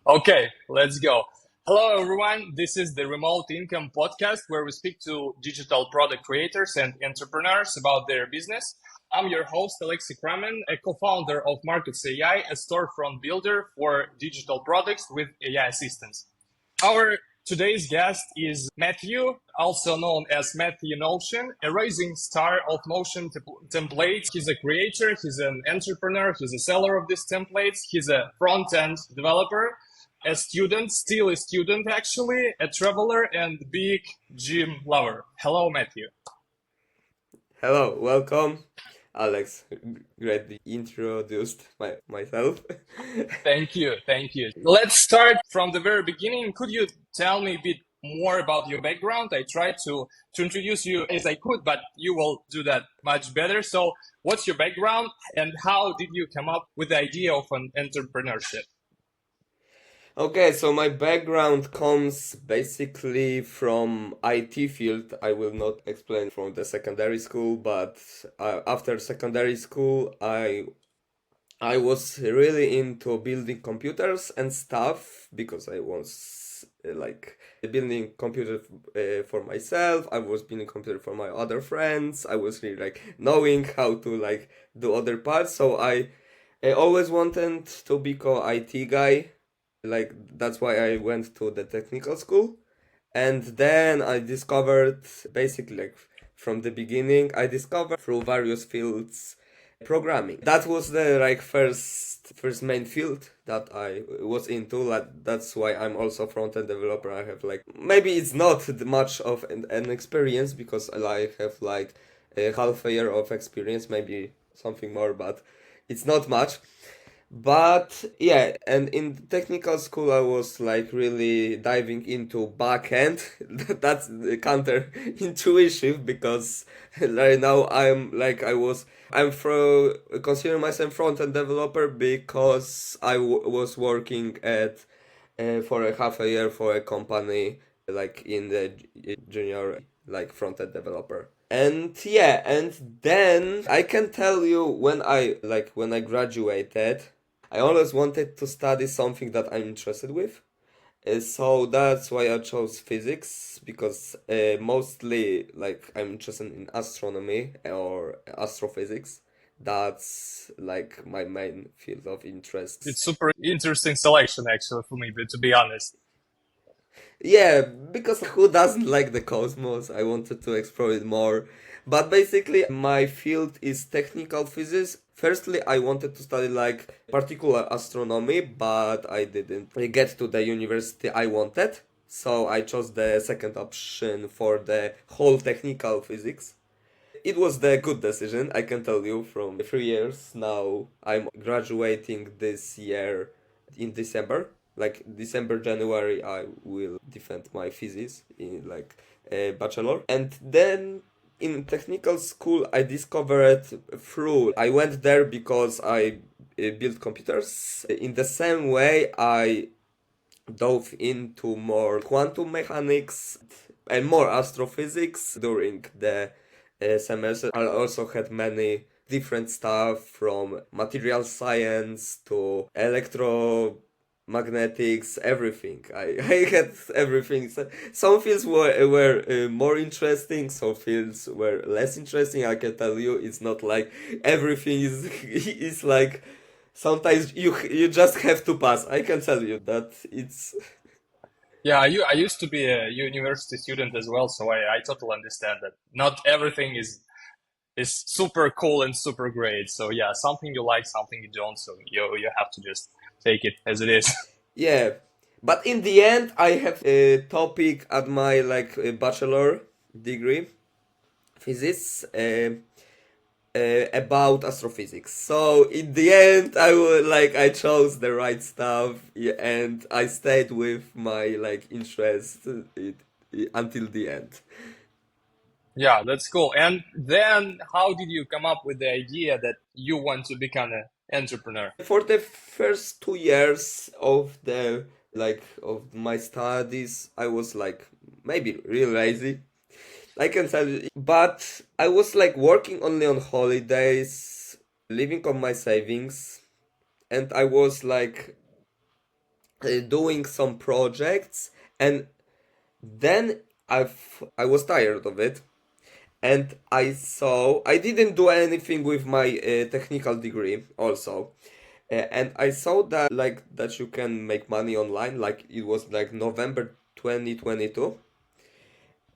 Okay, let's go. Hello, everyone. This is the Remote Income Podcast where we speak to digital product creators and entrepreneurs about their business. I'm your host, Alexei Kramen, a co founder of Markets AI, a storefront builder for digital products with AI assistance. Our today's guest is Matthew, also known as Matthew Notion, a rising star of Notion templates. He's a creator, he's an entrepreneur, he's a seller of these templates, he's a front end developer, a student, still a student actually, a traveler, and big gym lover. Hello, Matthew. Hello, welcome, Alex. Greatly introduced myself. Thank you. Thank you. Let's start from the very beginning. Could you tell me a bit more about your background? I tried to introduce you as I could, but you will do that much better. So, what's your background and how did you come up with the idea of an entrepreneurship? Okay, so my background comes basically from IT field. I will not explain from the secondary school, but after secondary school, I was really into building computers and stuff because I was like building computer for myself. I was building computer for my other friends. I was really like knowing how to like do other parts. So I always wanted to become IT guy. Like that's why I went to the technical school. And then I discovered basically like from the beginning, I discovered through various fields programming. That was the like first main field that I was into. Like that's why I'm also front end developer. I have like maybe it's not much of an experience because I have like a half a year of experience, maybe something more, but it's not much. But yeah, and in technical school, I was like really diving into backend. That's the counterintuitive because right now I'm considering myself front end developer because was working at for a half a year for a company like in the junior like front end developer. And yeah, and then I can tell you when I graduated, I always wanted to study something that I'm interested with. So that's why I chose physics because mostly like I'm interested in astronomy or astrophysics. That's like my main field of interest. It's super interesting selection actually for me, but to be honest. Yeah, because who doesn't like the cosmos? I wanted to explore it more. But basically, my field is technical physics. Firstly, I wanted to study like particular astronomy, but I didn't get to the university I wanted. So I chose the second option for the whole technical physics. It was the good decision, I can tell you, from 3 years now. I'm graduating this year in December. Like December, January, I will defend my thesis in like a bachelor. And then in technical school, I discovered through. I went there because I built computers. In the same way, I dove into more quantum mechanics and more astrophysics during the semester. I also had many different stuff from material science to electromagnetics, everything. I had everything. Some fields were more interesting, some fields were less interesting. I can tell you, it's not like everything is is like sometimes you just have to pass. I can tell you that it's Yeah, I used to be a university student as well, so I totally understand that not everything is super cool and super great. So yeah, something you like, something you don't. So you have to just take it as it is. yeah. But in the end, I have a topic at my like bachelor degree, physics, about astrophysics. So in the end, I chose the right stuff, yeah, and I stayed with my like interest until the end. Yeah, that's cool. And then how did you come up with the idea that you want to become an entrepreneur? For the first 2 years of the like of my studies, I was like maybe real lazy. I can tell you, but I was like working only on holidays, living on my savings, and I was like doing some projects, and then I was tired of it, and I didn't do anything with my technical degree also. And I saw that like that you can make money online, like it was like November 2022.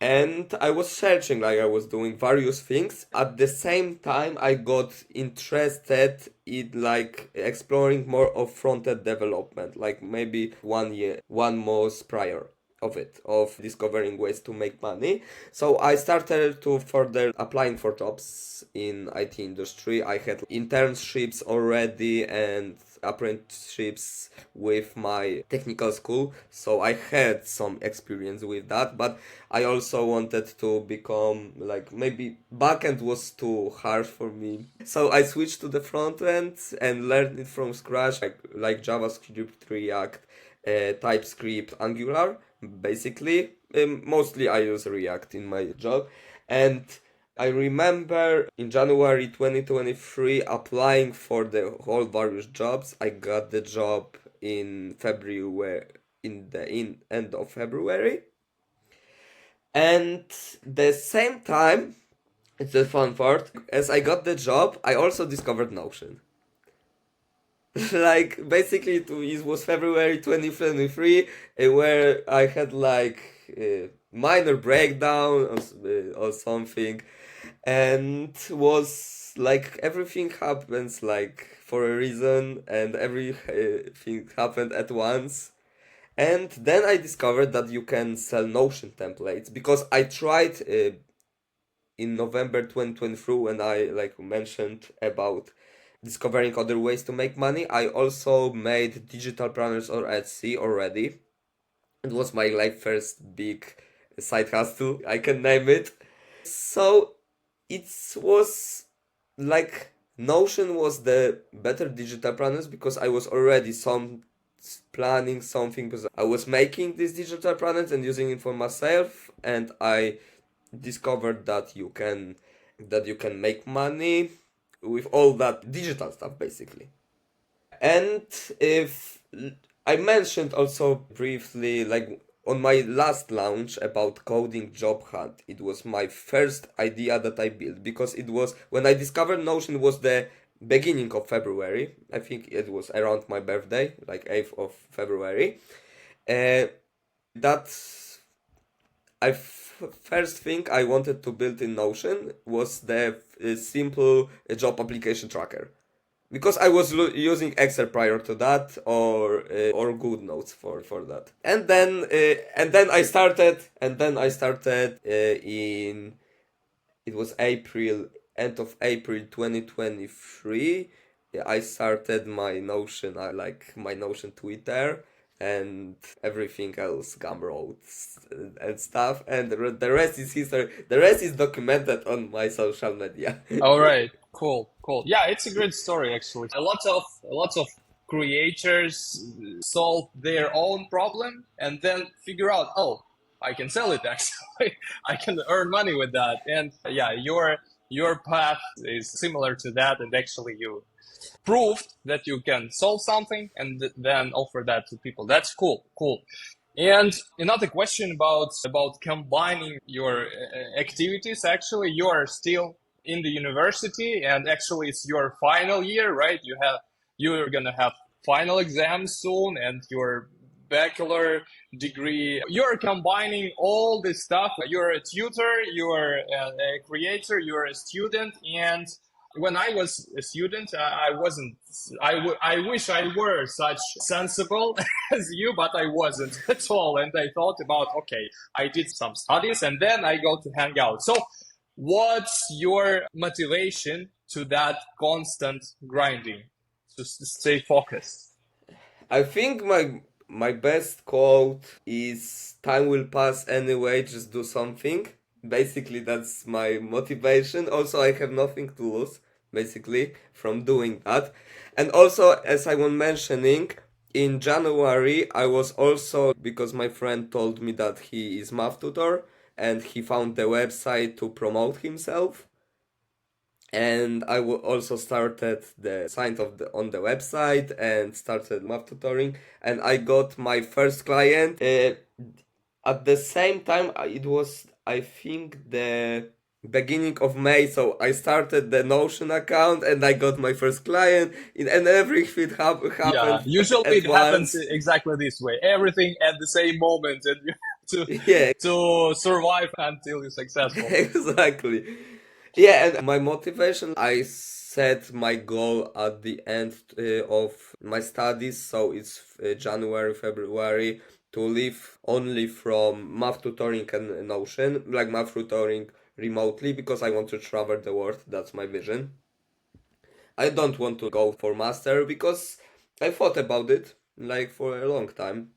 And I was searching, like I was doing various things. At the same time, I got interested in like exploring more of front-end development, like maybe 1 year, 1 month prior of it, of discovering ways to make money. So I started to further applying for jobs in IT industry. I had internships already and apprenticeships with my technical school, so I had some experience with that. But I also wanted to become like, maybe backend was too hard for me, so I switched to the front end and learned it from scratch, like JavaScript, React, TypeScript, Angular, basically. Mostly I use React in my job. And I remember in January 2023 applying for the whole various jobs. I got the job in February, in end of February. And the same time, it's a fun part, as I got the job, I also discovered Notion. Like basically it was February 2023, where I had like a minor breakdown or something, and was like everything happens like for a reason, and everything happened at once. And then I discovered that you can sell Notion templates, because I tried in November 2023 when I like mentioned about discovering other ways to make money. I also made digital planners or Etsy already. It was my like first big side hustle, I can name it. So it was like Notion was the better digital planners, because I was already some planning something, because I was making these digital planners and using it for myself, and I discovered that you can make money with all that digital stuff basically. And if I mentioned also briefly, like on my last launch about coding job hunt, it was my first idea that I built, because it was when I discovered Notion was the beginning of February. I think it was around my birthday, like 8th of February. Uh, that first thing I wanted to build in Notion was the simple job application tracker, because I was using Excel prior to that, or Good Notes for that. And then I started in it was April, end of April 2023. Yeah, I started my Notion, I like my Notion Twitter, and everything else, Gumroad and stuff, and the rest is history. The rest is documented on my social media. All right, cool, cool. Yeah, it's a great story actually. A lot of creators solve their own problem and then figure out, oh, I can sell it actually. I can earn money with that. And yeah, your path is similar to that, and actually you proved that you can solve something and then offer that to people. That's cool, cool. And another question about combining your activities. Actually, you are still in the university, and actually, it's your final year, right? You're gonna have final exams soon, and your bachelor degree. You're combining all this stuff. You're a tutor, you're a creator, you're a student, and when I was a student, I wasn't. I wish I were such sensible as you, but I wasn't at all. And I thought about, okay, I did some studies and then I go to hang out. So, what's your motivation to that constant grinding to stay focused? I think my best quote is time will pass anyway, just do something. Basically that's my motivation. Also I have nothing to lose basically from doing that. And also, as I was mentioning, in January I was also, because my friend told me that he is math tutor and he found the website to promote himself, And also started the sign of the on the website and started math tutoring, and I got my first client at the same time. It was, I think, the beginning of May, so I started the Notion account and I got my first client, and everything Yeah, happened usually at it happens once. exactly this way. Everything at the same moment, and you have Yeah. to survive until you're successful. Exactly. Yeah, and my motivation, I set my goal at the end of my studies, so it's January, February, to live only from math tutoring and Notion, like math tutoring remotely, because I want to travel the world. That's my vision. I don't want to go for master because I thought about it like for a long time.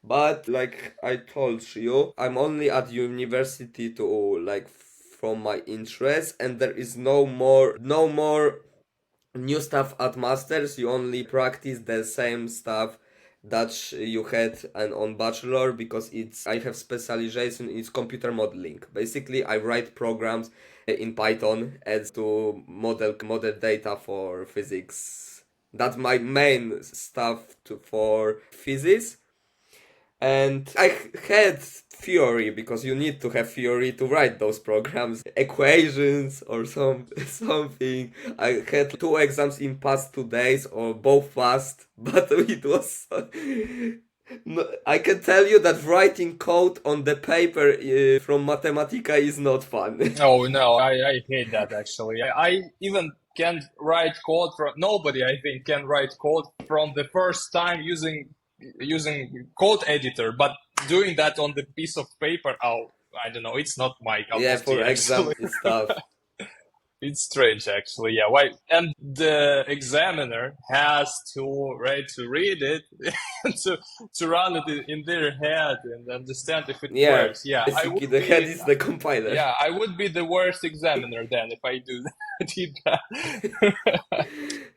But like I told you, I'm only at university to like from my interest, and there is no more new stuff at masters. You only practice the same stuff that you had and on bachelor, because it's I have specialization in computer modeling. Basically, I write programs in Python as to model data for physics. That's my main stuff for physics. And I had theory, because you need to have theory to write those programs, equations or something. I had two exams in past 2 days, or both passed, but it was. No, I can tell you that writing code on the paper from Mathematica is not fun. Oh no, I hate that actually. I even can't write code from nobody. I think can write code from the first time using code editor, but doing that on the piece of paper, oh, I don't know. It's not my cup Yeah, of tea for exams actually. it's tough. It's strange, actually. Yeah. Why? And the examiner has to, right, to read it, to run it in their head and understand if it Yeah, works. Yeah, I basically would the head be. is the compiler. Yeah, I would be the worst examiner then if I do that. Did that.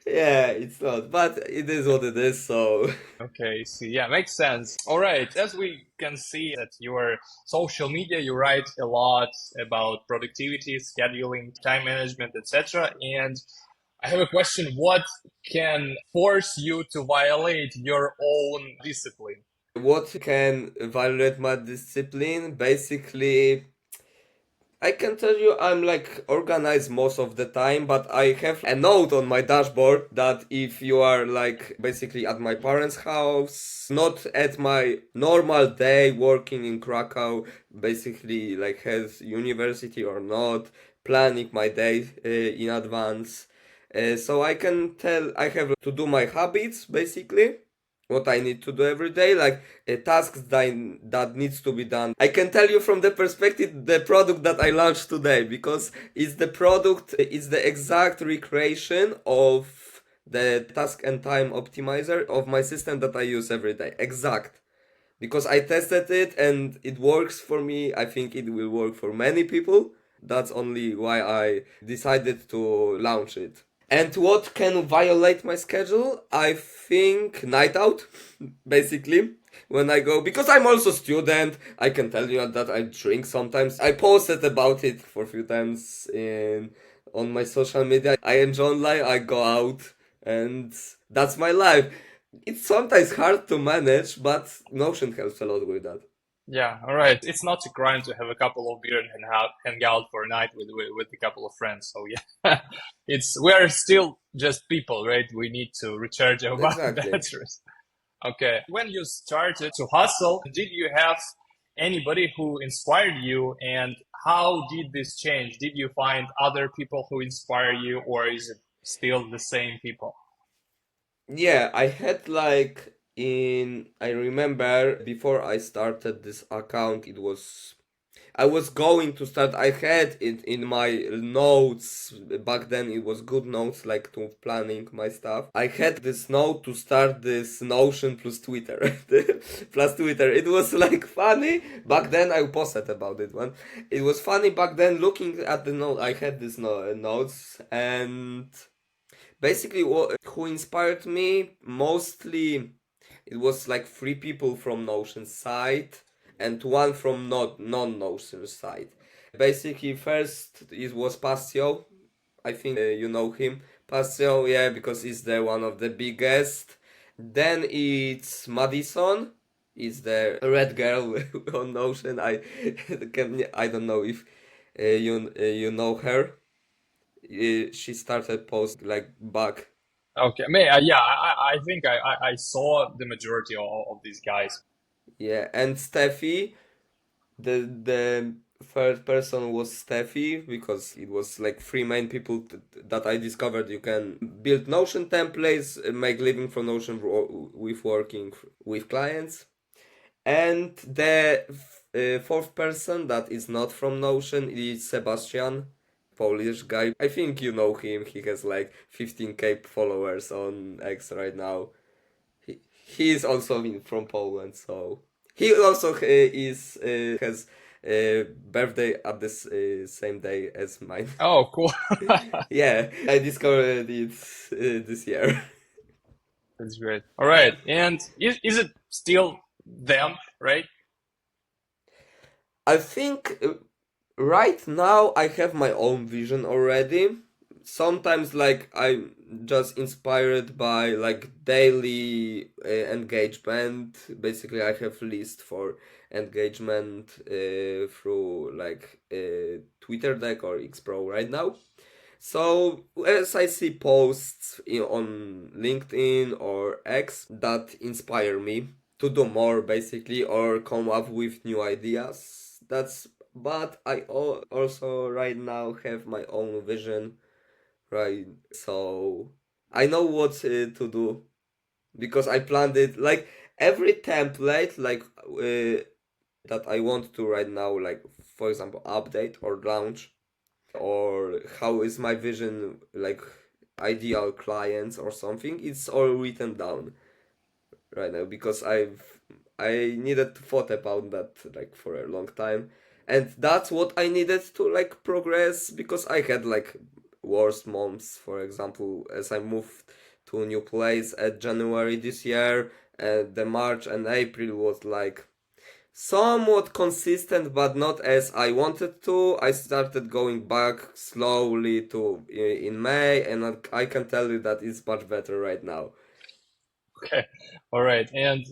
Yeah, it's not, but it is what it is, so. Okay, see, yeah, makes sense. All right, as we can see that your social media, you write a lot about productivity, scheduling, time management, etc. And I have a question. What can force you to violate your own discipline? What can violate my discipline? Basically, I can tell you I'm like organized most of the time, but I have a note on my dashboard that if you are like basically at my parents' house, not at my normal day working in Krakow, basically like has university or not, planning my day in advance. So I can tell I have to do my habits basically, what I need to do every day, like tasks that needs to be done. I can tell you from the perspective the product that I launched today, because it's the exact recreation of the task and time optimizer of my system that I use every day. Exact. Because I tested it and it works for me. I think it will work for many people. That's only why I decided to launch it. And what can violate my schedule? I think night out, basically. When I go, because I'm also student, I can tell you that I drink sometimes. I posted about it for a few times in on my social media. I enjoy life, I go out, and that's my life. It's sometimes hard to manage, but Notion helps a lot with that. Yeah, all right. It's not a crime to have a couple of beer and hang out for a night with a couple of friends. So yeah, it's we're still just people, right? We need to recharge our Exactly. batteries. Okay. When you started to hustle, did you have anybody who inspired you, and how did this change? Did you find other people who inspire you, or is it still the same people? Yeah, I had like I remember before I started this account, I was going to start. I had it in my notes back then. It was good notes, like to planning my stuff. I had this note to start this Notion plus Twitter, plus Twitter. It was like funny back then. I posted about it one. It was funny back then. Looking at the note, I had this notes, and basically who inspired me mostly, it was like three people from Notion side and one from not non-Notion side. Basically, first it was Pastio. I think you know him, Pascal, yeah, because he's the one of the biggest. Then it's Madison, is the red girl on Notion. I don't know if you know her. She started post like back. Okay, yeah, I think I saw the majority of these guys. Yeah, and Steffi, the third person was Steffi because it was like three main people that I discovered. You can build Notion templates, make living from Notion with working with clients. And the fourth person that is not from Notion is Sebastian, Polish guy. I think you know him. He has like 15k followers on X right now. He is also from Poland, so he also is has birthday at this same day as mine. Oh, cool. Yeah, I discovered it this year. That's great. All right. And is it still them, right? I think right now I have my own vision already. Sometimes like I'm just inspired by like daily engagement. Basically, I have list for engagement through like Twitter deck or X Pro right now. So as I see posts on LinkedIn or X that inspire me to do more basically or come up with new ideas. That's but I also right now have my own vision, right? So I know what to do because I planned it like every template like that I want to right now, like for example update or launch or how is my vision like ideal clients or something. It's all written down right now because I needed to thought about that like for a long time, and that's what I needed to like progress because I had like worse months, for example, as I moved to a new place at January this year, and the March and April was like somewhat consistent but not as I wanted to. I started going back slowly to in May, and I can tell you that it's much better right now. Okay. All right. And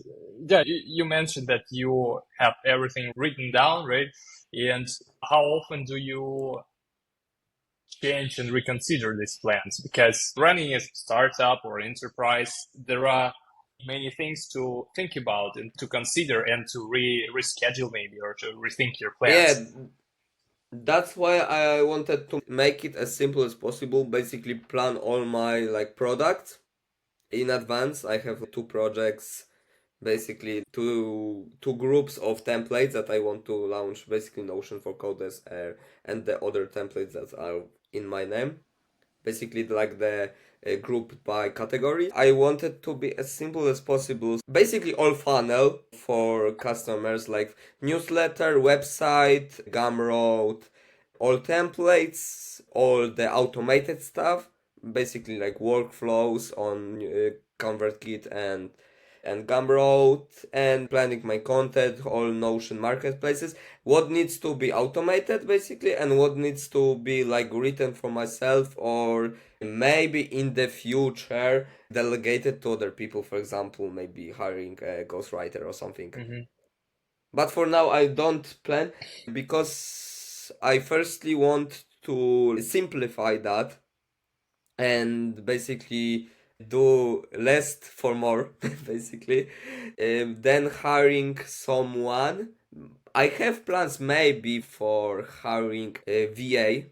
yeah, you mentioned that you have everything written down, right? And how often do you change and reconsider these plans? Because running a startup or enterprise, there are many things to think about and to consider and to reschedule maybe or to rethink your Yeah, plans. that's why I wanted to make it as simple as possible. Basically, plan all my like products in advance. I have two projects, basically two groups of templates that I want to launch. Basically, Notion for Codes and the other templates that are in my name. Basically like the group by category. I wanted to be as simple as possible. Basically all funnel for customers like newsletter, website, Gumroad, all templates, all the automated stuff, basically like workflows on ConvertKit and Gumroad, and planning my content, all Notion marketplaces, what needs to be automated basically and what needs to be like written for myself or maybe in the future delegated to other people, for example maybe hiring a ghostwriter or something. Hmm. But for now I don't plan because I firstly want to simplify that and basically do less for more basically. Then hiring someone, I have plans maybe for hiring a VA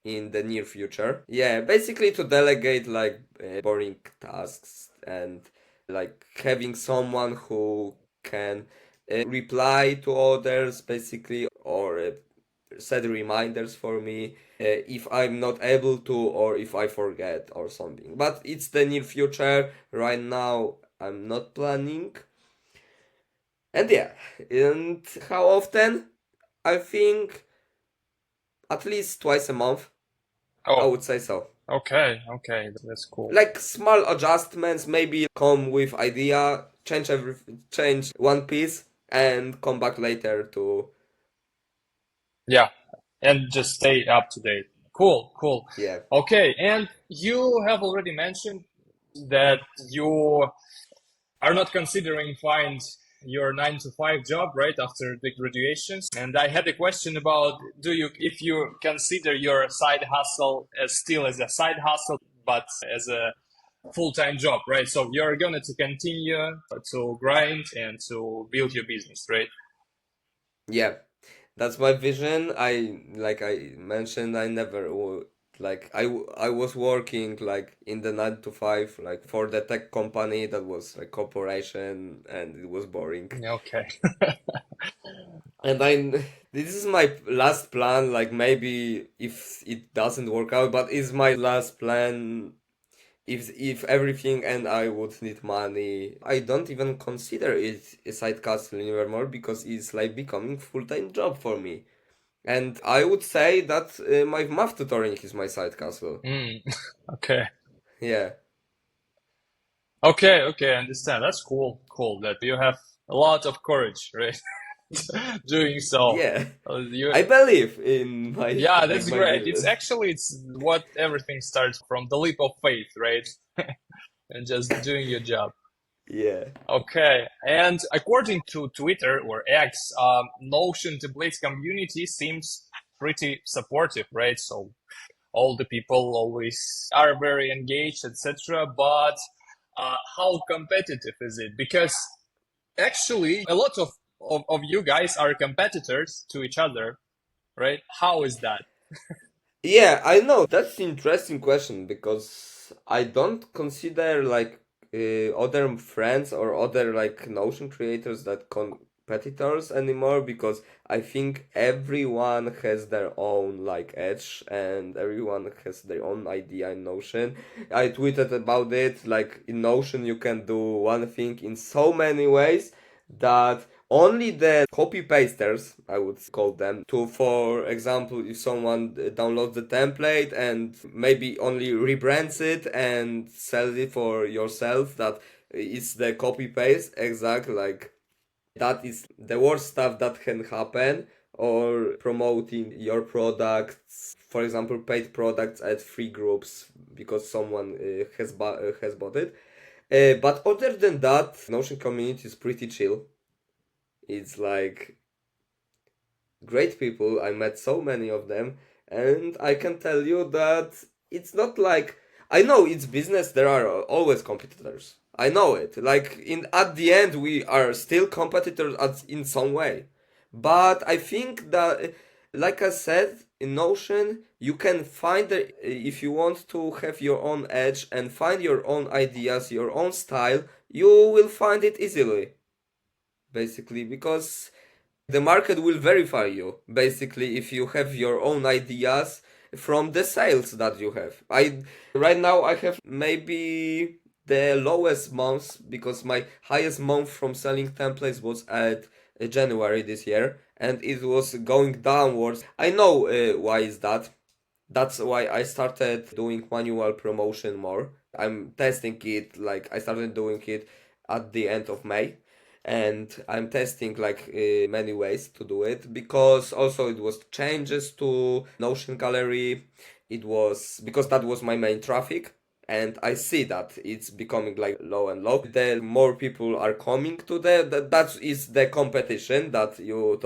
in the near future. Yeah, basically to delegate like boring tasks and like having someone who can reply to others basically or set reminders for me if I'm not able to or if I forget or something. But it's the near future. Right now, I'm not planning. And yeah, and how often? I think at least twice a month. I Oh, would say so. okay. Okay. That's cool. Like small adjustments, maybe come with idea, change one piece, and come back later to Yeah. And just stay up to date. Cool, cool. Yeah. Okay, and you have already mentioned that you are not considering find your 9 to 5 job right after the graduations. And I had a question about do you if you consider your side hustle as still as a side hustle, but as a full-time job, right? So you're going to continue to grind and to build your business, right? Yeah. That's my vision. I mentioned, I never I was working like in the 9 to 5 like for the tech company that was a corporation and it was boring. Okay. And I this is my last plan, like maybe if it doesn't work out, but it's my last plan. If everything and I would need money, I don't even consider it a side hustle anymore because it's like becoming full-time job for me. And I would say that my math tutoring is my side hustle. Mm, okay. Yeah, Okay, okay, I understand. That's cool. Cool that you have a lot of courage, right? Doing so. yeah. You, I believe in my yeah, like that's my great. It's business. actually it's what everything starts from the leap of faith, right? And just doing your job. Yeah, Okay, and according to Twitter or X, Notion templates community seems pretty supportive, right? So all the people always are very engaged, etc. But how competitive is it? Because actually, a lot of you guys are competitors to each other, right? How is that? yeah. I know that's interesting question because I don't consider like other friends or other like Notion creators that competitors anymore because I think everyone has their own like edge and everyone has their own idea in Notion. I tweeted about it, like in Notion you can do one thing in so many ways that only the copy pasters, I would call them, to, for example, if someone downloads the template and maybe only rebrands it and sells it for yourself, that is the copy paste, exact, like that is the worst stuff that can happen. Or promoting your products, for example, paid products at free groups because someone has bought it. But other than that, Notion community is pretty chill. It's like great people. I met so many of them, and I can tell you that it's not like I know it's business. There are always competitors. I know it. Like in at the end, we are still competitors in some way. But I think that, like I said, in Notion, you can find if you want to have your own edge and find your own ideas, your own style, you will find it easily, basically, because the market will verify you basically if you have your own ideas from the sales that you have. I right now I have maybe the lowest months because my highest month from selling templates was at January this year and it was going downwards. I know why is that. That's why I started doing manual promotion more. I'm testing it, like I started doing it at the end of May, and I'm testing like many ways to do it because also it was changes to Notion Gallery. It was because that was my main traffic, and I see that it's becoming like low and low. The more people are coming to that is the competition that you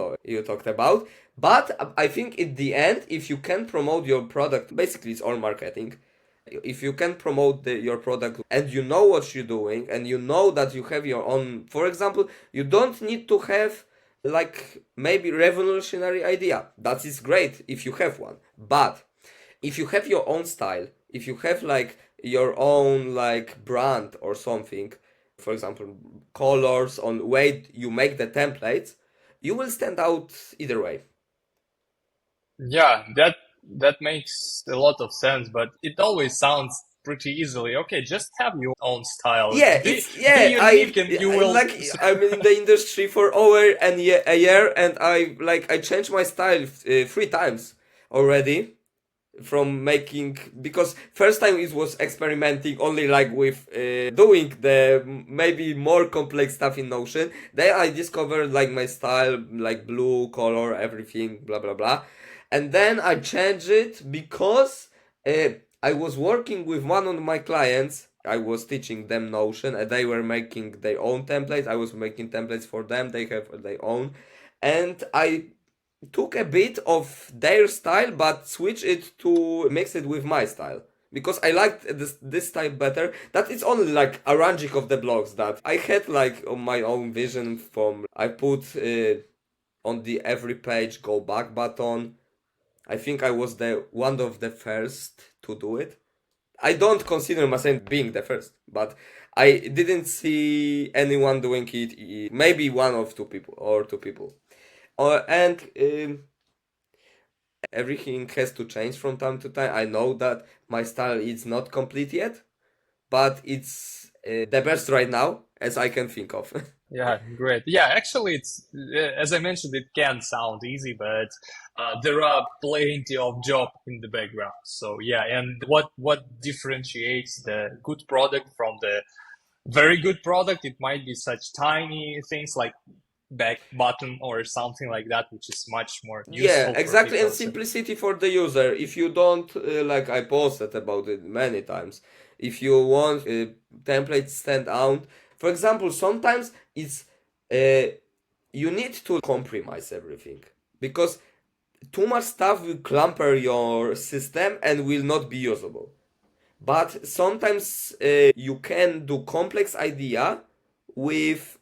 talked about. But I think in the end, if you can promote your product, basically it's all marketing. If you can promote your product and you know what you're doing and you know that you have your own, for example, you don't need to have like maybe revolutionary idea. That is great if you have one. But if you have your own style, if you have like your own like brand or something, for example, colors on way you make the templates, you will stand out either way. Yeah, that makes a lot of sense, but it always sounds pretty easily. Okay, just have your own style. Yeah, Be it's be yeah. unique, and you will. Like I'm in the industry for over a year, and I changed my style 3 times already from making because first time it was experimenting only like with doing the maybe more complex stuff in Notion. Then I discovered like my style, like blue color, everything, blah blah blah. And then I changed it because uh, I was working with one of my clients. I was teaching them Notion, and they were making their own templates. I was making templates for them. They have their own, and I took a bit of their style but switch it to mix it with my style because I liked this style better. That it's only like arranging of the blocks that I had like on my own vision from I put on the every page go back button. I think I was the one of the first to do it. I don't consider myself being the first, but I didn't see anyone doing it. Maybe one of two people or two people. And everything has to change from time to time. I know that my style is not complete yet, but it's the best right now as I can think of. Yeah, great. Yeah, actually, it's as I mentioned, it can sound easy, but there are plenty of job in the background. So yeah, and what differentiates the good product from the very good product? It might be such tiny things like back button or something like that, which is much more Yeah, useful for exactly, and people. So simplicity for the user. If you don't, like I posted about it many times, if you want templates stand out, for example, sometimes it's uh, you need to compromise everything because too much stuff will clumper your system and will not be usable. But sometimes you can do complex idea with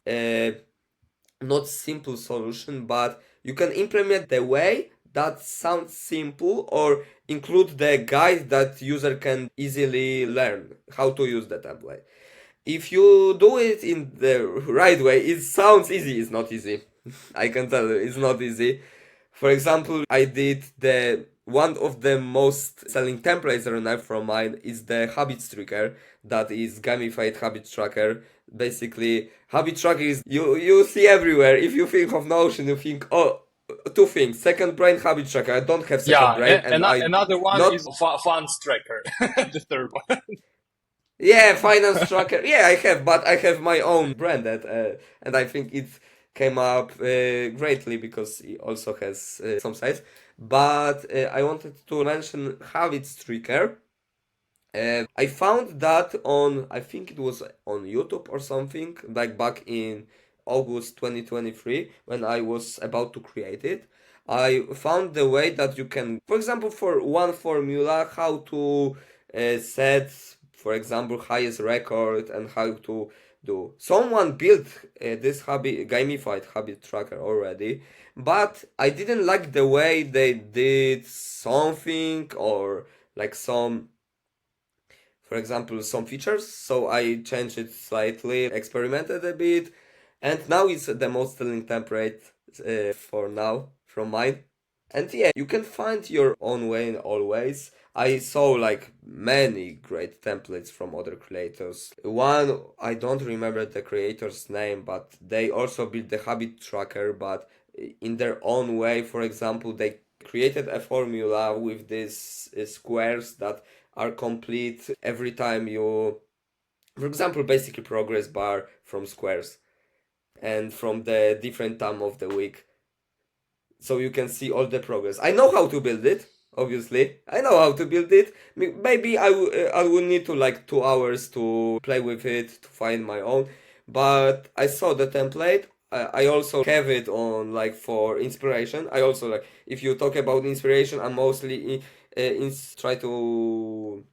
not simple solution, but you can implement the way that sounds simple or include the guide that user can easily learn how to use the template. If you do it in the right way, it sounds easy. It's not easy. I can tell you, it's not easy. For example, I did the one of the most selling templates right now from mine is the habits tracker that is gamified habit tracker. Basically, habit tracker is you see everywhere. If you think of Notion, you think oh two things: second brain habit tracker. I don't have second yeah, brain, and I another one not is funds tracker, the third one. yeah, finance tracker. Yeah, I have, but I have my own branded, and I think it came up greatly because it also has some size. But I wanted to mention habits tracker. I found that on, I think it was on YouTube or something, like back in August 2023 when I was about to create it. I found the way that you can, for example, for one formula, how to set, for example, highest record and how to do. Someone built this habit, gamified habit tracker already, but I didn't like the way they did something or like some for example, some features. So I changed it slightly, experimented a bit, and now it's the most selling template for now from mine. And yeah, you can find your own way always. I saw like many great templates from other creators. One, I don't remember the creator's name, but they also built the habit tracker, but in their own way. For example, they created a formula with these squares that are complete every time you, for example, basically progress bar from squares and from the different time of the week so you can see all the progress. I know how to build it. Obviously, I know how to build it. Maybe I will need to like 2 hours to play with it to find my own. But I saw the template. I also have it on like for inspiration. I also like if you talk about inspiration, I mostly try to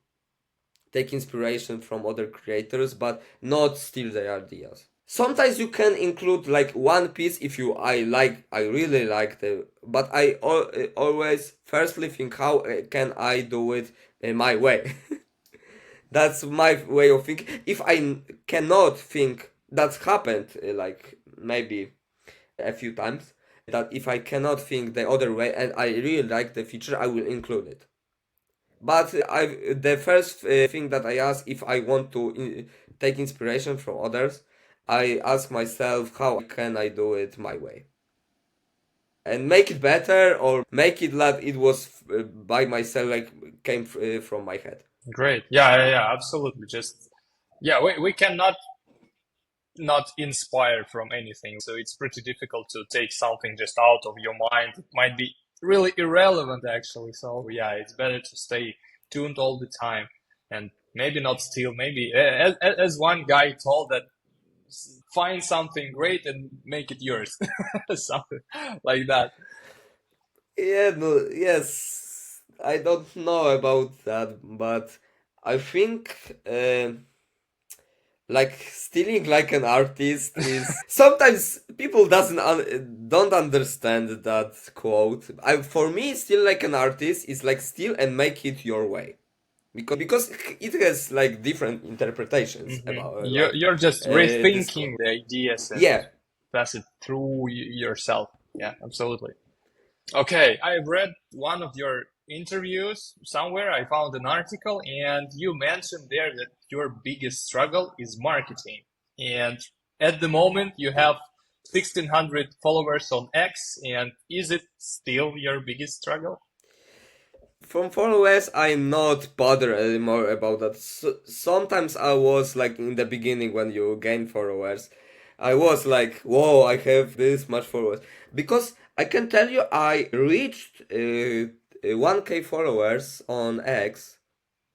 take inspiration from other creators, but not steal their ideas. Sometimes you can include like one piece if you I really like the but always firstly think how can I do it in my way. That's my way of thinking. If I cannot think that's happened like maybe a few times that if I cannot think the other way and I really like the feature I will include it. But I the first thing that I ask if I want to take inspiration from others, I ask myself how can I do it my way and make it better or make it like it was by myself like came from my head. Great. Yeah, yeah, yeah, absolutely. Just yeah, we cannot not inspire from anything. So it's pretty difficult to take something just out of your mind. It might be really irrelevant actually. So yeah, it's better to stay tuned all the time and maybe not steal. Maybe as one guy told that find something great and make it yours, something like that. Yeah, no, yes, I don't know about that, but I think like stealing like an artist is sometimes people don't understand that quote. For me, steal like an artist is like steal and make it your way because it has like different interpretations about You're just this rethinking quote. the ideas and Yeah. pass it through yourself. Yeah, absolutely. Okay, I read one of your interviews somewhere. I found an article, and you mentioned there that your biggest struggle is marketing. And at the moment, you have 1,600 followers on X. And is it still your biggest struggle? From followers, I'm not bothered anymore about that. Sometimes I was like in the beginning when you gain followers, I was like, whoa, I have this much followers. Because I can tell you, I reached 1K followers on X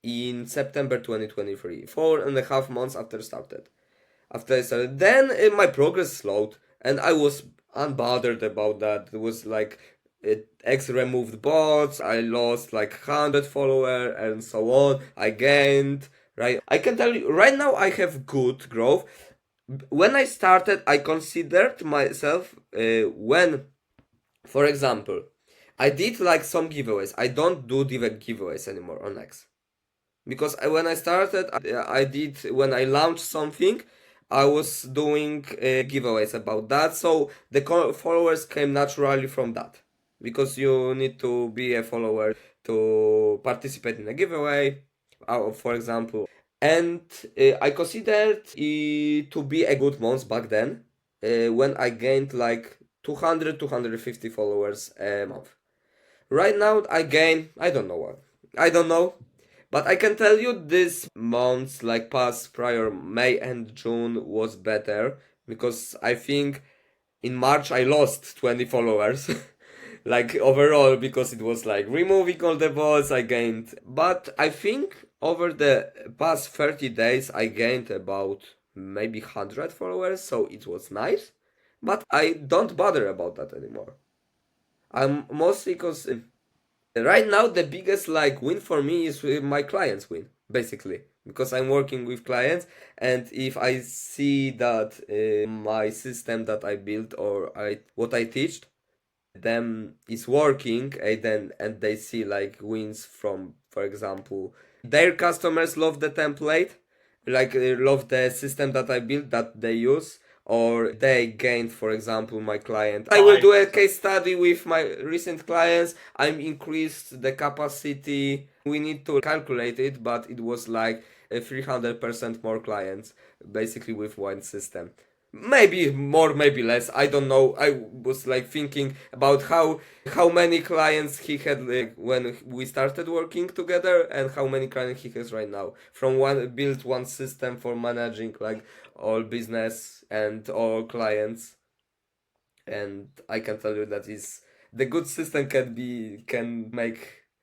in September 2023, 4.5 months after started. After I started, then my progress slowed, and I was unbothered about that. It was like X removed bots. I lost like 100 followers and so on. I gained. Right, I can tell you right now I have good growth. When I started, I considered myself when, for example, I did like some giveaways. I don't do the giveaways anymore on X because when I started, I did when I launched something, I was doing giveaways about that, so the followers came naturally from that. Because you need to be a follower to participate in a giveaway, for example. And I considered it to be a good month back then, when I gained like 200, 250 followers a month. Right now, I gain, I don't know what. I don't know. But I can tell you this months, like past prior May and June, was better because I think in March I lost 20 followers. Like overall, because it was like removing all the bots I gained. But I think over the past 30 days I gained about maybe 100 followers, so it was nice. But I don't bother about that anymore. I'm mostly because right now the biggest like win for me is my clients win basically because I'm working with clients, and if I see that my system that I built or I what I teach them is working, and they see like wins from, for example, their customers love the template, like love the system that I built that they use, or they gained, for example, my client. I will Right. do a case study with my recent clients. I'm increased the capacity. We need to calculate it, but it was like 300% more clients basically with one system. Maybe more, maybe less. I don't know. I was like thinking about how many clients he had like, when we started working together, and how many clients he has right now. From one built one system for managing like all business and all clients, and I can tell you that is the good system can make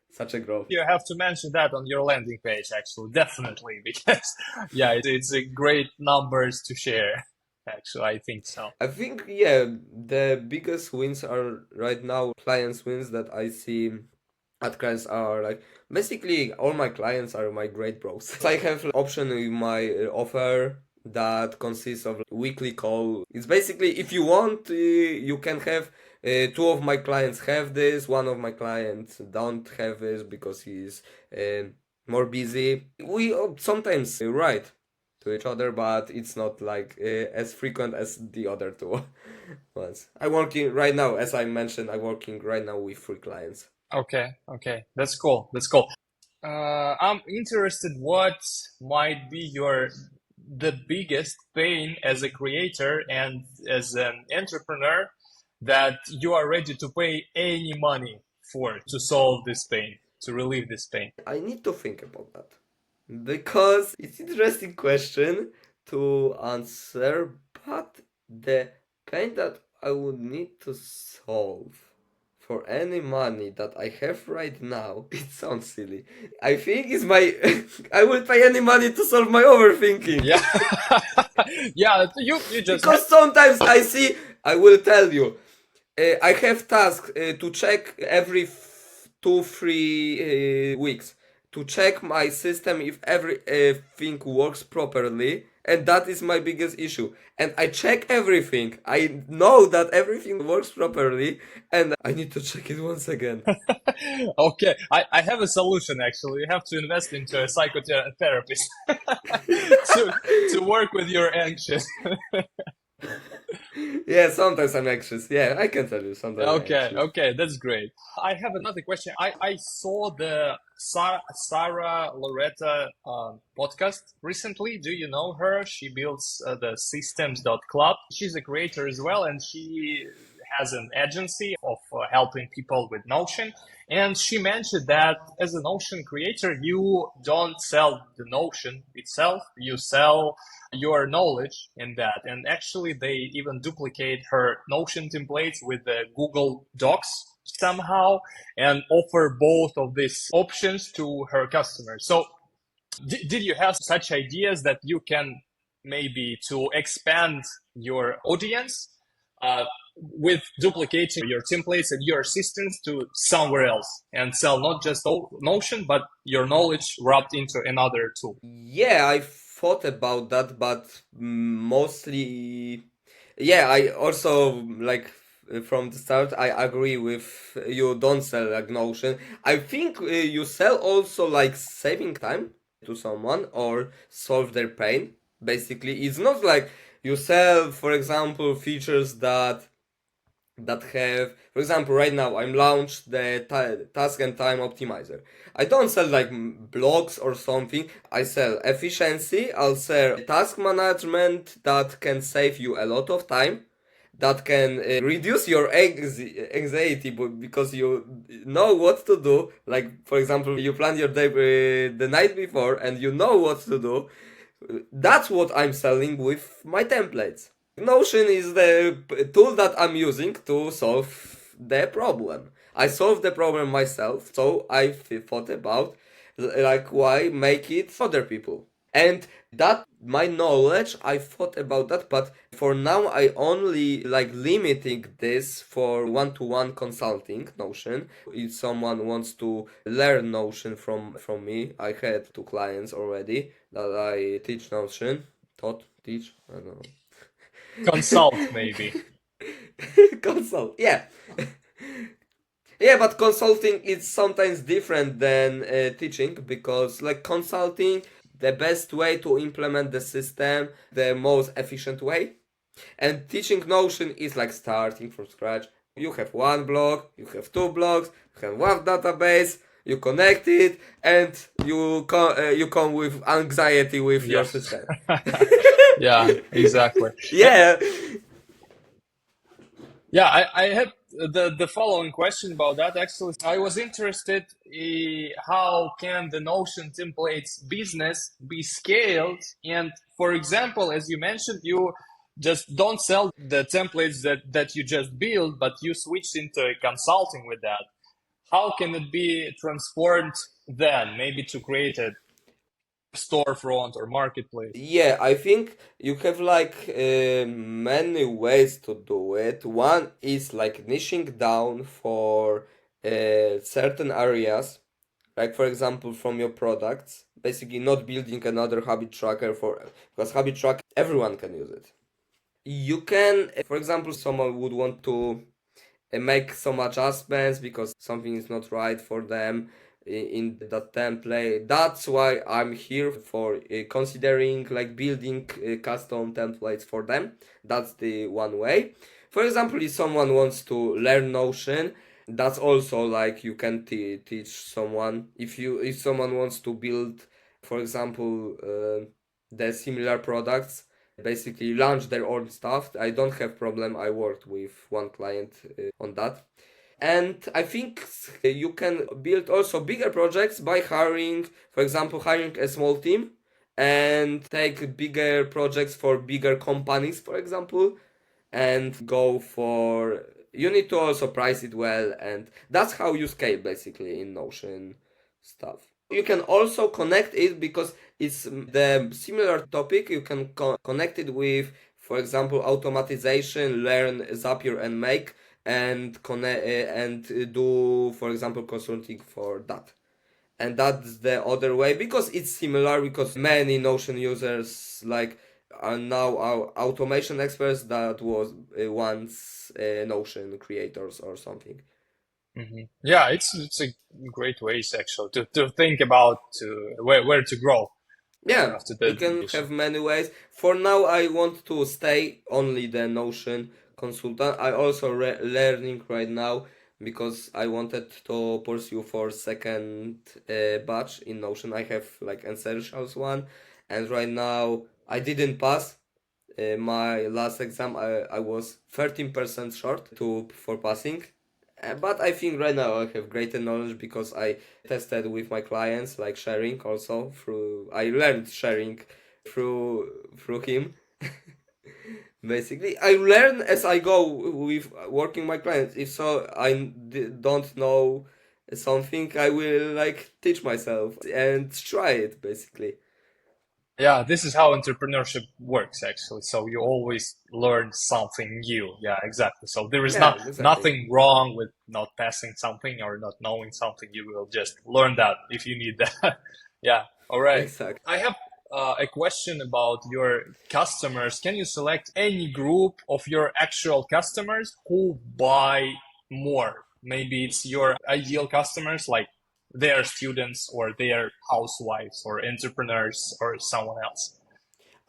such a growth. You have to mention that on your landing page, actually, definitely, because yeah, it's a great numbers to share. Actually, I think so. I think yeah, the biggest wins are right now clients wins that I see at clients are like basically all my clients are my great bros. I have option in my offer that consists of weekly call. It's basically if you want, you can have two of my clients have this, one of my clients don't have this because he's more busy. We sometimes write to each other, but it's not like as frequent as the other two ones. I'm working right now, as I mentioned, I'm working right now with 3 clients. Okay, okay, that's cool. That's cool. I'm interested what might be your the biggest pain as a creator and as an entrepreneur that you are ready to pay any money for to solve this pain, to relieve this pain. I need to think about that because it's interesting question to answer, but the pain that I would need to solve For any money that I have right now, it sounds silly. I think it's my. I will pay any money to solve my overthinking. Yeah. Yeah, you just have. Because sometimes I see, I will tell you, I have task to check every 2 3 weeks to check my system if everything works properly, and that is my biggest issue. And I check everything. I know that everything works properly, and I need to check it once again. Okay, I have a solution actually. You have to invest into a psychotherapist to work with your anxious. Yeah, sometimes I'm anxious. Yeah, I can tell you, sometimes I'm Okay, anxious. okay, that's great. I have another question. I saw the Sarah Loretta podcast recently. Do you know her? She builds the systems.club. She's a creator as well, and she has an agency of helping people with Notion. And she mentioned that as a Notion creator, you don't sell the Notion itself, you sell your knowledge in that. And actually, they even duplicate her Notion templates with the Google Docs somehow and offer both of these options to her customers. So, did you have such ideas that you can maybe to expand your audience with duplicating your templates and your systems to somewhere else and sell not just Notion, but your knowledge wrapped into another tool? Yeah, I thought about that, but mostly, yeah, I also like from the start, I agree with you don't sell like Notion. I think you sell also like saving time to someone or solve their pain. Basically, it's not like you sell, for example, features that have, for example, right now I'm launched the task and time optimizer. I don't sell like blogs or something. I sell efficiency. I'll sell task management that can save you a lot of time, that can reduce your anxiety because you know what to do. Like, for example, you plan your day the night before and you know what to do. That's what I'm selling with my templates. Notion is the tool that I'm using to solve the problem. I solved the problem myself, so I thought about like why make it for other people. And that my knowledge, I thought about that, but for now I only like limiting this for one-to-one consulting Notion. If someone wants to learn Notion from me, I had 2 clients already that I teach Notion, teach, I don't know. Consult, maybe. Consult, yeah. Yeah, but consulting is sometimes different than teaching because, like, consulting, the best way to implement the system, the most efficient way. And teaching Notion is like starting from scratch. You have one blog, you have 2 blogs, you have one database, you connect it, and you come with anxiety with your Yeah. system. Yeah, exactly. Yeah, Yeah, I had the following question about that. Actually, I was interested how can the Notion templates business be scaled? And for example, as you mentioned, you just don't sell the templates that you just build, but you switch into consulting with that. How can it be transformed then, maybe to create a storefront or marketplace? yeah, I think you have like many ways to do it. One is like niching down for certain areas, like for example from your products. Basically, not building another habit tracker for because habit tracker everyone can use it. You can, for example, someone would want to make some adjustments because something is not right for them in that template. That's why I'm here for considering like building custom templates for them. That's the one way. For example, if someone wants to learn Notion, that's also like you can teach someone. If someone wants to build, for example, the similar products, basically launch their own stuff. I don't have problem. I worked with one client on that. And I think you can build also bigger projects by hiring, for example, hiring a small team and take bigger projects for bigger companies, for example, and go for you need to also price it well, and that's how you scale basically in Notion stuff. You can also connect it because it's the similar topic. You can connect it with, for example, automatization, learn, Zapier, and make, and connect and do, for example, consulting for that. And that's the other way because it's similar, because many Notion users like are now our automation experts that was once Notion creators or something. Yeah, it's a great ways actually to think about where to grow Yeah, after the you can education. have many ways. For now, I want to stay only the Notion consultant. I also learning right now because I wanted to pursue for second batch in Notion. I have like essentials one, and right now I didn't pass. My last exam, I was 13% short to for passing. But I think right now I have greater knowledge because I tested with my clients, like sharing also through. I learned sharing through him. Basically, I learn as I go with working my clients. If so, don't know something, I will like teach myself and try it basically. Yeah, this is how entrepreneurship works actually. So you always learn something new. Yeah, exactly. So there is Yeah, not exactly. nothing wrong with not passing something or not knowing something. You will just learn that if you need that. Yeah. All right. Exactly. I have a question about your customers. Can you select any group of your actual customers who buy more? Maybe it's your ideal customers, like they are students or they are housewives or entrepreneurs or someone else.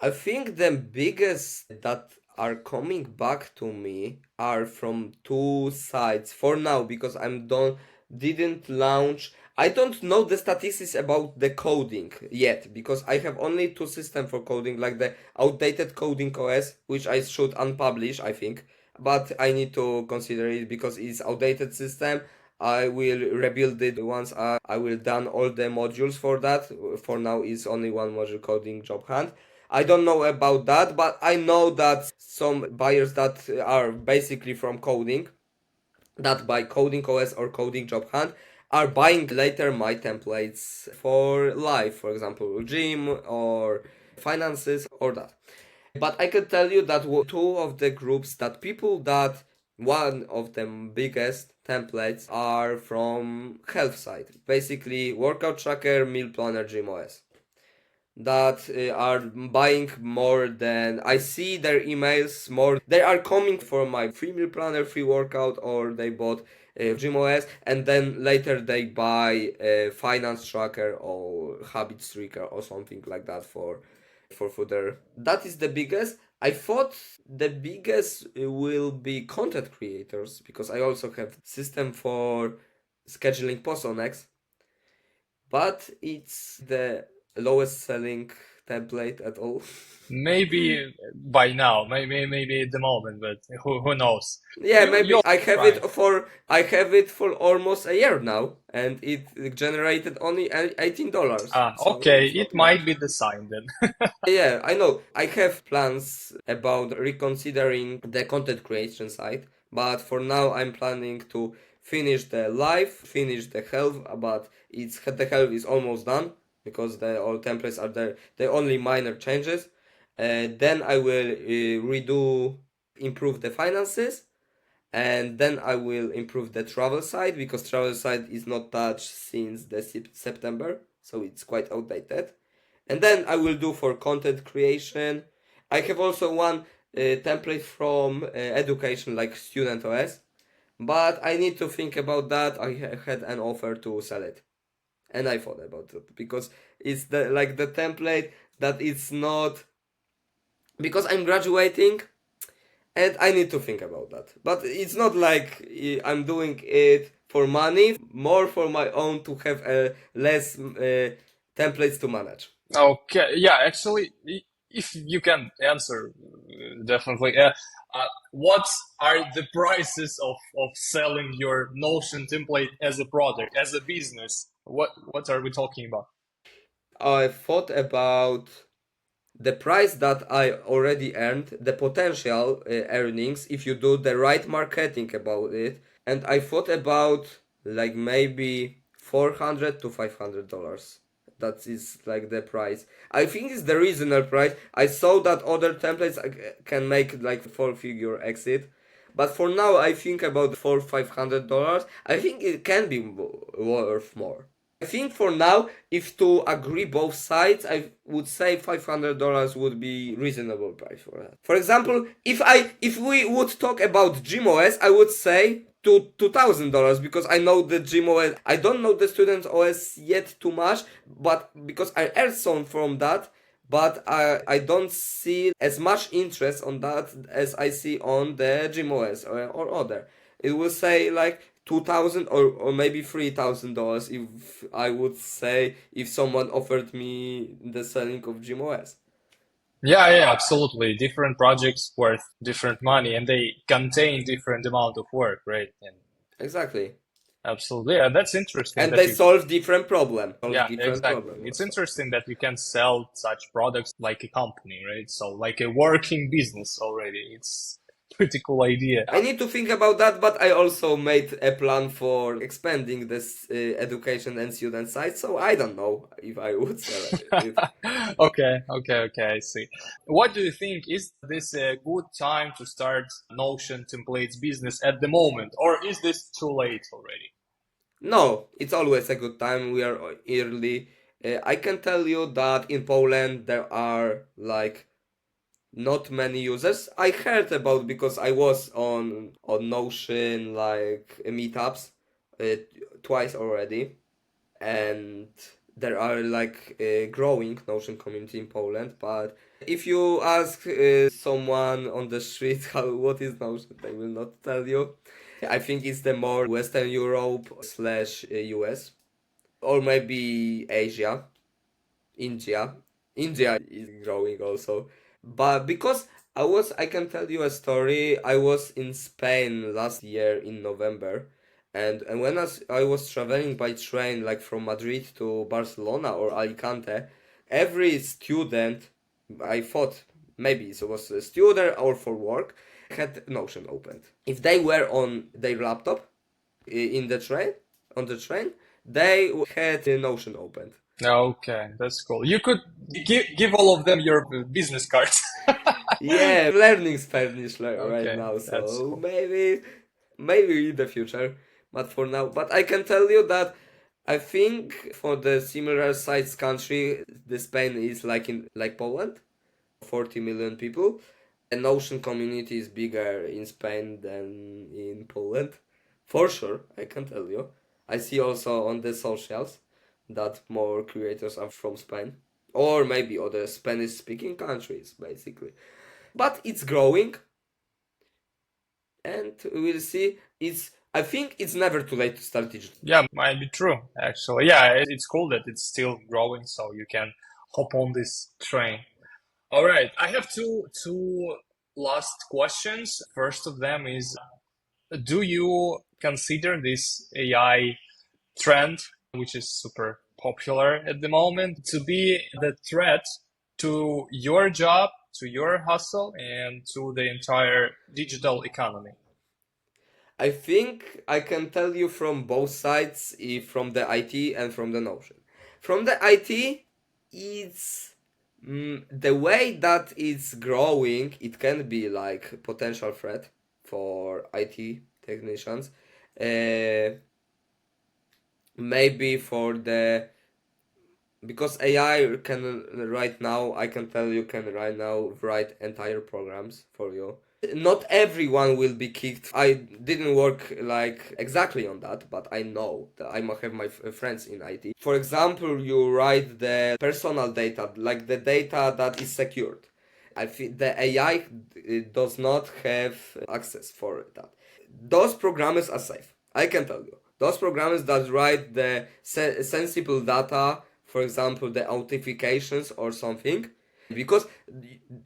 I think the biggest that are coming back to me are from two sides for now because I'm don't didn't launch. I don't know the statistics about the coding yet because I have only two systems for coding, like the outdated coding OS, which I should unpublish, I think, but I need to consider it because it's outdated system. I will rebuild it once I will done all the modules for that. For now, it's only one module, coding job hunt. I don't know about that, but I know that some buyers that are basically from coding, that buy coding OS or coding job hunt, are buying later my templates for life, for example, gym or finances or that. But I can tell you that two of the groups that people that one of them biggest templates are from health side, basically workout tracker, meal planner, gym OS, that are buying more than I see their emails more. They are coming for my free meal planner, free workout, or they bought GymOS, and then later they buy a finance tracker or habits tracker or something like that for footer. That is the biggest. I thought the biggest will be content creators because I also have system for scheduling posts on X, but it's the lowest selling template at all. Maybe by now, maybe at the moment, but who knows? Yeah, maybe You'll try. I have it for almost a year now, and it generated only $18, Ah, so okay, it's not it might much. be the sign then. Yeah, I know. I have plans about reconsidering the content creation side, but for now I'm planning to finish the live, finish the health, but it's the health is almost done because the all templates are there. The only minor changes. Then I will improve the finances, and then I will improve the travel side because travel side is not touched since the September, so it's quite outdated. And then I will do for content creation. I have also one template from education, like Student OS, but I need to think about that. I had an offer to sell it, and I thought about it because it's the template that it's not, because I'm graduating and I need to think about that. But it's not like I'm doing it for money, more for my own to have less templates to manage. Okay, yeah, actually, if you can answer, definitely. What are the prices of selling your Notion template as a product, as a business? What are we talking about? I thought about the price that I already earned, the potential earnings if you do the right marketing about it. And I thought about like maybe $400 to $500. That is like the price. I think it's the reasonable price. I saw that other templates can make like four-figure exit, but for now I think about $400-500. I think it can be worth more. I think for now, if to agree both sides, I would say $500 would be reasonable price for that. For example, if we would talk about GymOS, I would say to $2,000 because I know the GymOS. I don't know the student OS yet too much, but because I earned some from that, but I don't see as much interest on that as I see on the GymOS or other. It will say like 2,000 or maybe $3,000 if I would say if someone offered me the selling of GymOS. Yeah, yeah, absolutely. Different projects worth different money and they contain different amount of work, right? And Exactly. absolutely. Yeah, that's interesting And that they you, solve different problem. Solve yeah, different exactly. problem It's also. interesting that you can sell such products like a company, right? So like a working business already. It's pretty cool idea. I need to think about that, but I also made a plan for expanding this education and student side, so I don't know if I would sell it. Okay, okay, okay, I see. What do you think? Is this a good time to start Notion templates business at the moment, or is this too late already? No, it's always a good time. We are early. I can tell you that in Poland there are like not many users. I heard about because I was on Notion like meetups uh, twice already, and there are like a growing Notion community in Poland. But if you ask someone on the street how what is Notion, they will not tell you. I think it's the more Western Europe slash US or maybe Asia. India. India is growing also. But because I can tell you a story. I was in Spain last year in November. And when I was traveling by train, like from Madrid to Barcelona or Alicante, every student, I thought maybe it was a student or for work, had Notion opened. If they were on their laptop in the train, on the train, they had Notion opened. Okay, that's cool. You could give all of them your business cards. Yeah, learning Spanish right Okay, now, that's so cool. maybe in the future, but for now. But I can tell you that I think for the similar size country, the Spain is like in like Poland, 40 million people. An ocean community is bigger in Spain than in Poland, for sure. I can tell you. I see also on the socials that more creators are from Spain or maybe other Spanish-speaking countries, basically, but it's growing and we'll see. It's I think it's never too late to start digital. Yeah, might be true, actually. Yeah, it's cool that it's still growing, so you can hop on this train. All right, I have two last questions. First of them is, do you consider this AI trend, which is super popular at the moment, to be the threat to your job, to your hustle, and to the entire digital economy? I think I can tell you from both sides, from the IT and from the Notion. From the IT, it's the way that it's growing. It can be like potential threat for IT technicians. Uh, Maybe for the because AI can right now, I can tell you, can right now write entire programs for you. Not everyone will be kicked. I didn't work like exactly on that, but I know that I might have my friends in IT. For example, you write the personal data, like the data that is secured. I think the AI does not have access for that. Those programs are safe. I can tell you. Those programs that write the sensible data, for example, the authentications or something, because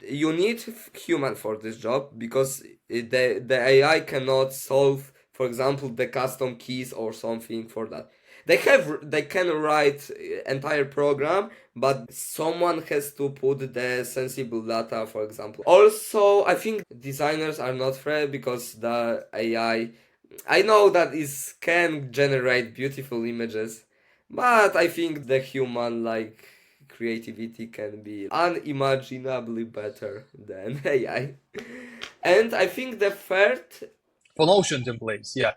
you need human for this job because the AI cannot solve, for example, the custom keys or something for that. They can write entire program, but someone has to put the sensible data, for example. Also, I think designers are not fair because the I know that it can generate beautiful images, but I think the human like creativity can be unimaginably better than AI. And I think the third, For Notion templates, yeah.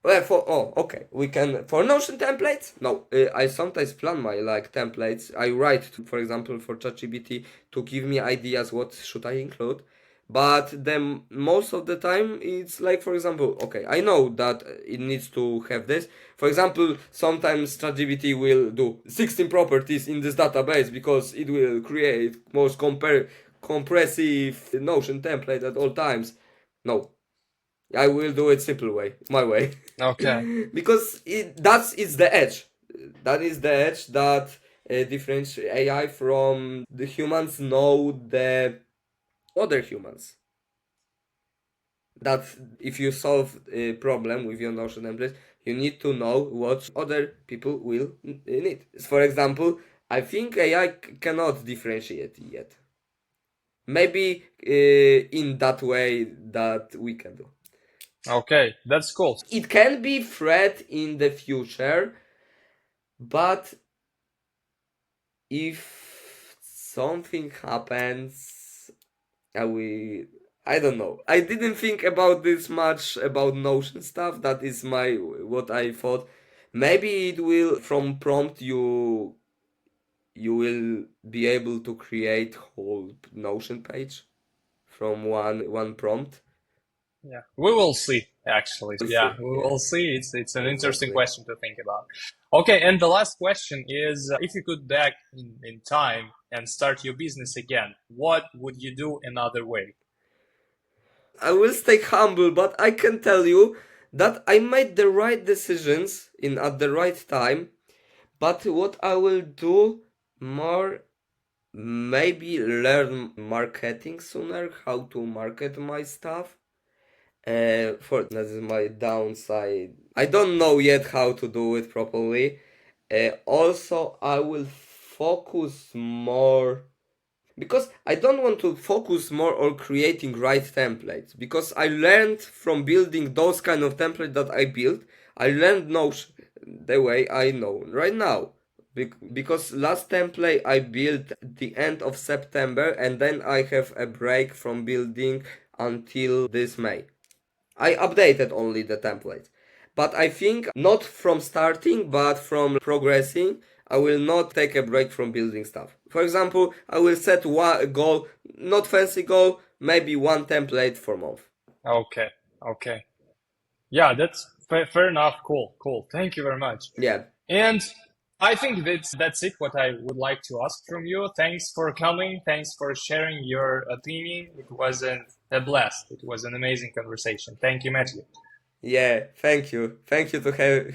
well, for okay, we can for Notion templates. No, I sometimes plan my like templates. I write, for example, for ChatGPT to give me ideas what should I include. But then most of the time it's like, for example, okay, I know that it needs to have this. For example, sometimes ChatGPT will do 16 properties in this database because it will create most compressive Notion template at all times. No, I will do it simple way, my way. Okay. Because it's the edge. That is the edge that differentiates AI from the humans know the other humans. That if you solve a problem with your Notion template, you need to know what other people will need. For example, I think AI cannot differentiate yet. Maybe in that way that we can do. Okay, that's cool. It can be threat in the future, but if something happens, I don't know. I didn't think about this much about Notion stuff. That is my what I thought. Maybe it will from prompt you will be able to create whole Notion page from one prompt. Yeah, we will see. Actually, We'll yeah, see. we Yeah, will see. It's an interesting exactly. question to think about. Okay, and the last question is, if you could back in time and start your business again, what would you do another way? I will stay humble, but I can tell you that I made the right decisions in at the right time. But what I will do more, maybe learn marketing sooner, how to market my stuff. For that is my downside. I don't know yet how to do it properly. Also, I will focus more because I don't want to focus more on creating right templates because I learned from building those kind of templates that I built. I learned Notion the way I know right now. Because last template I built the end of September and then I have a break from building until this May. I updated only the template. But I think not from starting, but from progressing, I will not take a break from building stuff. For example, I will set one goal, not fancy goal, maybe one template for month. Okay, okay. Yeah, that's fair enough. Cool, cool. Thank you very much. Yeah. And I think that's it. What I would like to ask from you. Thanks for coming. Thanks for sharing your opinion. It was a blast. It was an amazing conversation. Thank you, Matthew. Yeah, thank you. Thank you to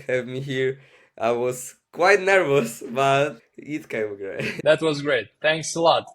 have me here. I was quite nervous, but it came great. That was great. Thanks a lot.